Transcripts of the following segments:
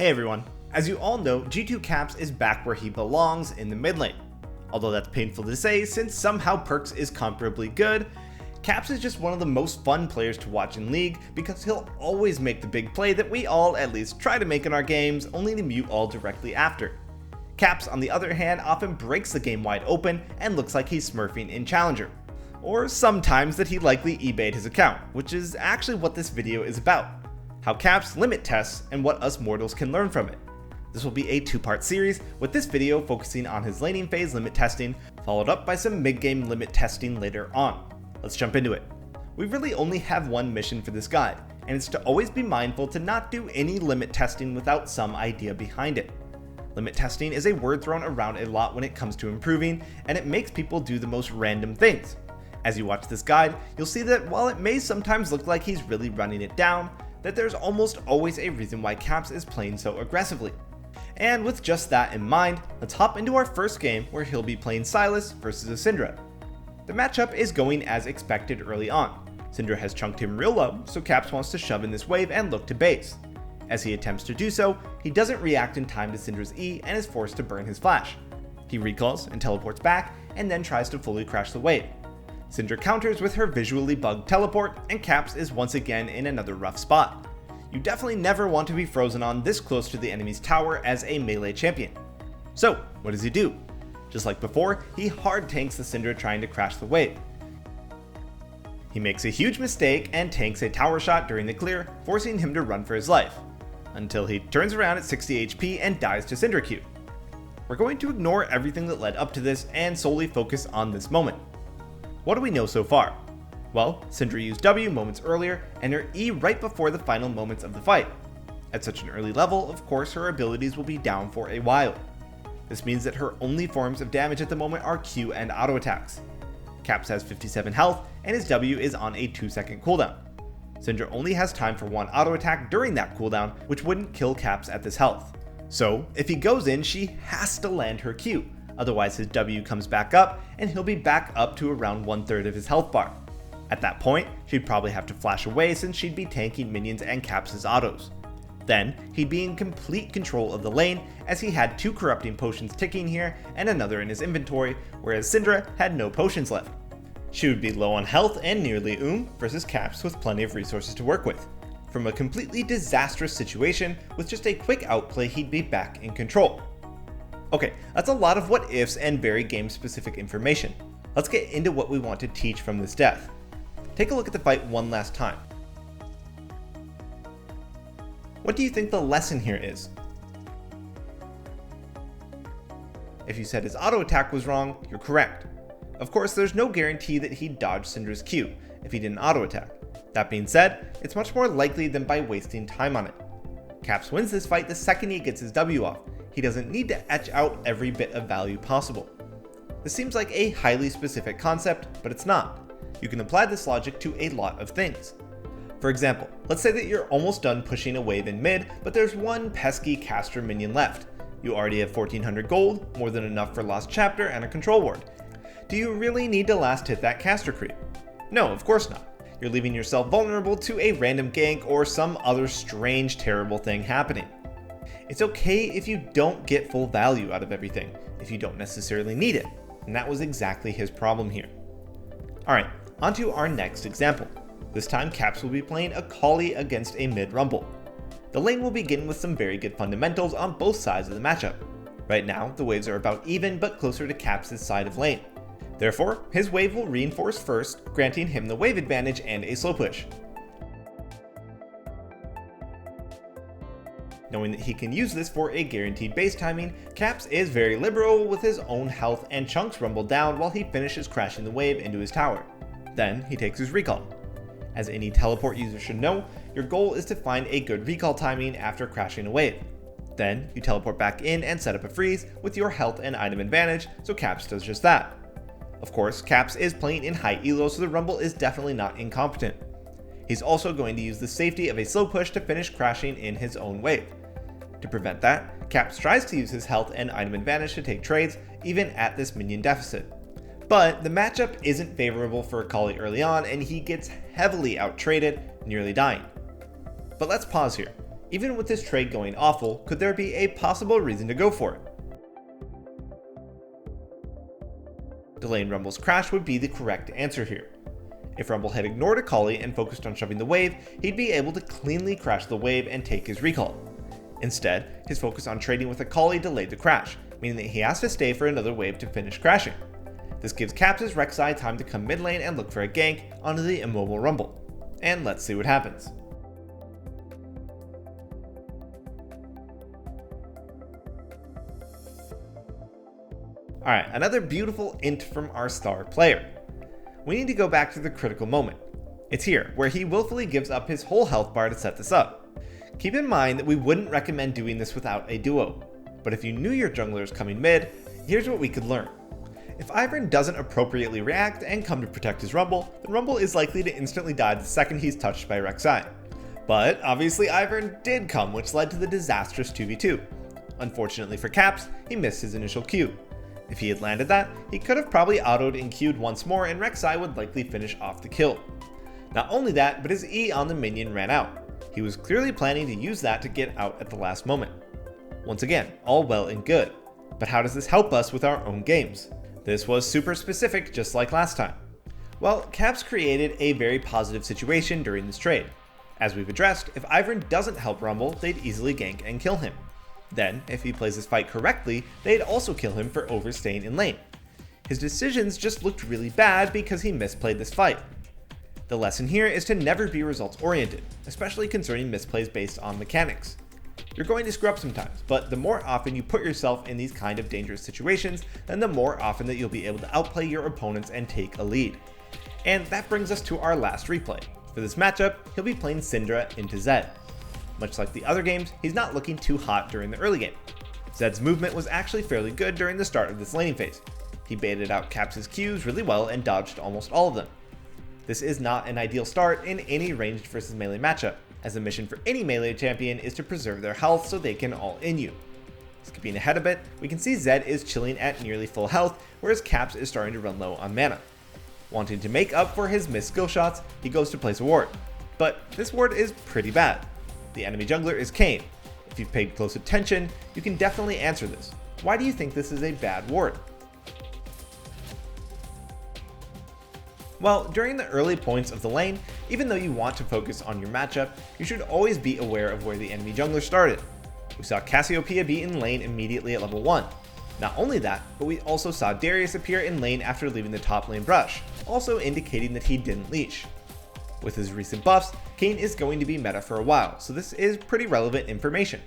Hey everyone, as you all know, G2 Caps is back where he belongs, in the mid lane. Although that's painful to say since somehow perkz is comparably good, Caps is just one of the most fun players to watch in League because he'll always make the big play that we all at least try to make in our games, only to mute all directly after. Caps, on the other hand, often breaks the game wide open and looks like he's smurfing in Challenger. Or sometimes that he likely eBayed his account, which is actually what this video is about. How Caps limit tests and what us mortals can learn from it. This will be a two-part series, with this video focusing on his laning phase limit testing, followed up by some mid-game limit testing later on. Let's jump into it. We really only have one mission for this guide, and it's to always be mindful to not do any limit testing without some idea behind it. Limit testing is a word thrown around a lot when it comes to improving, and it makes people do the most random things. As you watch this guide, you'll see that while it may sometimes look like he's really running it down, that there's almost always a reason why Caps is playing so aggressively. And with just that in mind, let's hop into our first game where he'll be playing Sylas versus a Syndra. The matchup is going as expected early on. Syndra has chunked him real low, so Caps wants to shove in this wave and look to base. As he attempts to do so, he doesn't react in time to Syndra's E and is forced to burn his flash. He recalls and teleports back, and then tries to fully crash the wave. Syndra counters with her visually bugged teleport, and Caps is once again in another rough spot. You definitely never want to be frozen on this close to the enemy's tower as a melee champion. So, what does he do? Just like before, he hard tanks the Syndra trying to crash the wave. He makes a huge mistake and tanks a tower shot during the clear, forcing him to run for his life, until he turns around at 60 HP and dies to Syndra Q. We're going to ignore everything that led up to this and solely focus on this moment. What do we know so far? Well, Syndra used W moments earlier and her E right before the final moments of the fight. At such an early level, of course, her abilities will be down for a while. This means that her only forms of damage at the moment are Q and auto attacks. Caps has 57 health and his W is on a 2-second cooldown. Syndra only has time for one auto attack during that cooldown, which wouldn't kill Caps at this health. So, if he goes in, she has to land her Q. Otherwise his W comes back up and he'll be back up to around 1/3 of his health bar. At that point, she'd probably have to flash away since she'd be tanking minions and Caps' autos. Then, he'd be in complete control of the lane as he had 2 corrupting potions ticking here and another in his inventory, whereas Syndra had no potions left. She would be low on health and nearly versus Caps with plenty of resources to work with. From a completely disastrous situation, with just a quick outplay he'd be back in control. Okay, that's a lot of what ifs and very game specific information. Let's get into what we want to teach from this death. Take a look at the fight one last time. What do you think the lesson here is? If you said his auto attack was wrong, you're correct. Of course, there's no guarantee that he'd dodge Syndra's Q if he didn't auto attack. That being said, it's much more likely than by wasting time on it. Caps wins this fight the second he gets his W off. He doesn't need to etch out every bit of value possible. This seems like a highly specific concept, but it's not. You can apply this logic to a lot of things. For example, let's say that you're almost done pushing a wave in mid, but there's one pesky caster minion left. You already have 1400 gold, more than enough for Lost Chapter and a control ward. Do you really need to last hit that caster creep? No, of course not. You're leaving yourself vulnerable to a random gank or some other strange, terrible thing happening. It's okay if you don't get full value out of everything, if you don't necessarily need it, and that was exactly his problem here. Alright, on to our next example. This time Caps will be playing Akali against a mid rumble. The lane will begin with some very good fundamentals on both sides of the matchup. Right now, the waves are about even but closer to Caps' side of lane. Therefore, his wave will reinforce first, granting him the wave advantage and a slow push. Knowing that he can use this for a guaranteed base timing, Caps is very liberal with his own health and chunks rumble down while he finishes crashing the wave into his tower. Then he takes his recall. As any teleport user should know, your goal is to find a good recall timing after crashing a wave. Then you teleport back in and set up a freeze with your health and item advantage, so Caps does just that. Of course, Caps is playing in high elo, so the rumble is definitely not incompetent. He's also going to use the safety of a slow push to finish crashing in his own wave. To prevent that, Caps tries to use his health and item advantage to take trades, even at this minion deficit. But the matchup isn't favorable for Akali early on, and he gets heavily out-traded, nearly dying. But let's pause here. Even with this trade going awful, could there be a possible reason to go for it? Delaying Rumble's crash would be the correct answer here. If Rumble had ignored Akali and focused on shoving the wave, he'd be able to cleanly crash the wave and take his recall. Instead, his focus on trading with Akali delayed the crash, meaning that he has to stay for another wave to finish crashing. This gives perkz' Rek'Sai time to come mid lane and look for a gank onto the immobile Rumble. And let's see what happens. Alright, another beautiful int from our star player. We need to go back to the critical moment. It's here, where he willfully gives up his whole health bar to set this up. Keep in mind that we wouldn't recommend doing this without a duo, but if you knew your jungler is coming mid, here's what we could learn. If Ivern doesn't appropriately react and come to protect his Rumble, then Rumble is likely to instantly die the second he's touched by Rek'Sai. But obviously Ivern did come, which led to the disastrous 2v2. Unfortunately for perkz, he missed his initial Q. If he had landed that, he could have probably autoed and Q'd once more and Rek'Sai would likely finish off the kill. Not only that, but his E on the minion ran out. He was clearly planning to use that to get out at the last moment. Once again, all well and good. But how does this help us with our own games? This was super specific, just like last time. Well, perkz created a very positive situation during this trade. As we've addressed, if Ivern doesn't help Rumble, they'd easily gank and kill him. Then, if he plays his fight correctly, they'd also kill him for overstaying in lane. His decisions just looked really bad because he misplayed this fight. The lesson here is to never be results oriented, especially concerning misplays based on mechanics. You're going to screw up sometimes, but the more often you put yourself in these kind of dangerous situations, then the more often that you'll be able to outplay your opponents and take a lead. And that brings us to our last replay. For this matchup, he'll be playing Syndra into Zed. Much like the other games, he's not looking too hot during the early game. Zed's movement was actually fairly good during the start of this laning phase. He baited out perkz' Qs really well and dodged almost all of them. This is not an ideal start in any ranged versus melee matchup, as the mission for any melee champion is to preserve their health so they can all in you. Skipping ahead a bit, we can see Zed is chilling at nearly full health, whereas perkz is starting to run low on mana. Wanting to make up for his missed skill shots, he goes to place a ward. But this ward is pretty bad. The enemy jungler is Kayn. If you've paid close attention, you can definitely answer this. Why do you think this is a bad ward? Well, during the early points of the lane, even though you want to focus on your matchup, you should always be aware of where the enemy jungler started. We saw Cassiopeia be in lane immediately at level 1. Not only that, but we also saw Darius appear in lane after leaving the top lane brush, also indicating that he didn't leash. With his recent buffs, Kayn is going to be meta for a while, so this is pretty relevant information.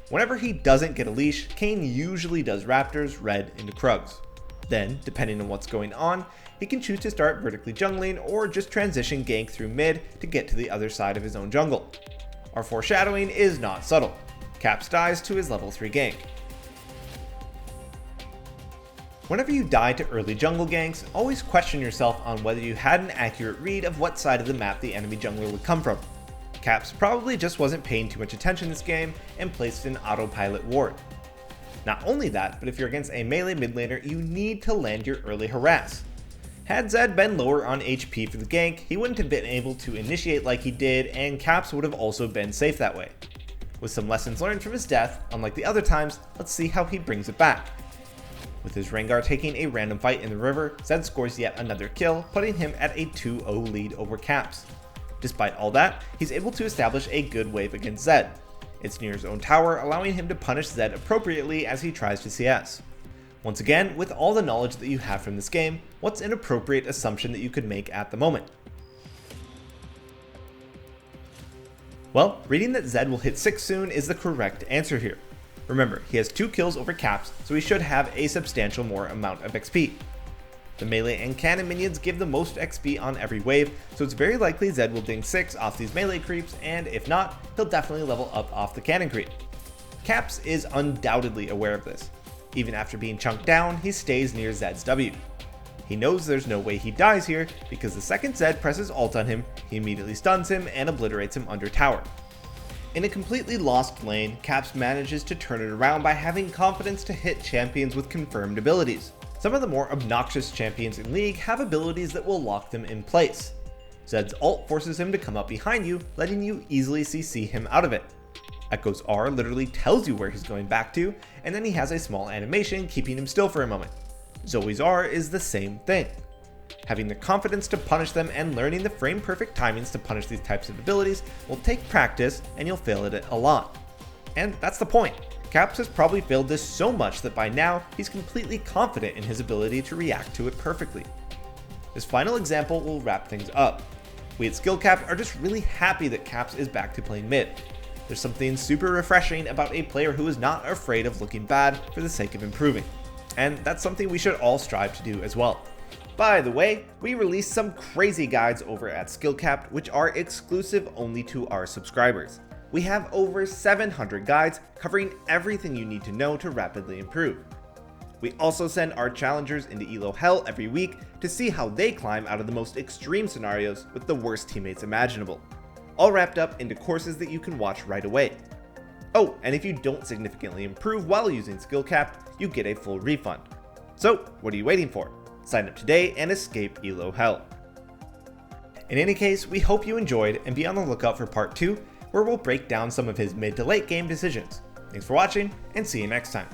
Whenever he doesn't get a leash, Kayn usually does Raptors, Red into Krugs. Then, depending on what's going on, he can choose to start vertically jungling or just transition gank through mid to get to the other side of his own jungle. Our foreshadowing is not subtle. perkz dies to his level 3 gank. Whenever you die to early jungle ganks, always question yourself on whether you had an accurate read of what side of the map the enemy jungler would come from. perkz probably just wasn't paying too much attention this game and placed an autopilot ward. Not only that, but if you're against a melee mid laner, you need to land your early harass. Had Zed been lower on HP for the gank, he wouldn't have been able to initiate like he did, and perkz would have also been safe that way. With some lessons learned from his death, unlike the other times, let's see how he brings it back. With his Rengar taking a random fight in the river, Zed scores yet another kill, putting him at a 2-0 lead over perkz. Despite all that, he's able to establish a good wave against Zed. It's near his own tower, allowing him to punish Zed appropriately as he tries to CS. Once again, with all the knowledge that you have from this game, what's an appropriate assumption that you could make at the moment? Well, reading that Zed will hit 6 soon is the correct answer here. Remember, he has 2 kills over perkz, so he should have a substantial more amount of XP. The melee and cannon minions give the most XP on every wave, so it's very likely Zed will ding 6 off these melee creeps, and if not, he'll definitely level up off the cannon creep. perkz is undoubtedly aware of this. Even after being chunked down, he stays near Zed's W. He knows there's no way he dies here, because the second Zed presses ult on him, he immediately stuns him and obliterates him under tower. In a completely lost lane, perkz manages to turn it around by having confidence to hit champions with confirmed abilities. Some of the more obnoxious champions in League have abilities that will lock them in place. Zed's ult forces him to come up behind you, letting you easily CC him out of it. Echo's R literally tells you where he's going back to, and then he has a small animation keeping him still for a moment. Zoe's R is the same thing. Having the confidence to punish them and learning the frame perfect timings to punish these types of abilities will take practice, and you'll fail at it a lot. And that's the point. Caps has probably failed this so much that by now he's completely confident in his ability to react to it perfectly. This final example will wrap things up. We at skillcapped are just really happy that Caps is back to playing mid. There's something super refreshing about a player who is not afraid of looking bad for the sake of improving. And that's something we should all strive to do as well. By the way, we released some crazy guides over at skillcapped which are exclusive only to our subscribers. We have over 700 guides covering everything you need to know to rapidly improve. We also send our challengers into Elo Hell every week to see how they climb out of the most extreme scenarios with the worst teammates imaginable, all wrapped up into courses that you can watch right away. Oh, and if you don't significantly improve while using skillcapped, you get a full refund. So what are you waiting for? Sign up today and escape Elo Hell. In any case, we hope you enjoyed, and be on the lookout for part 2, where we'll break down some of his mid to late game decisions. Thanks for watching, and see you next time.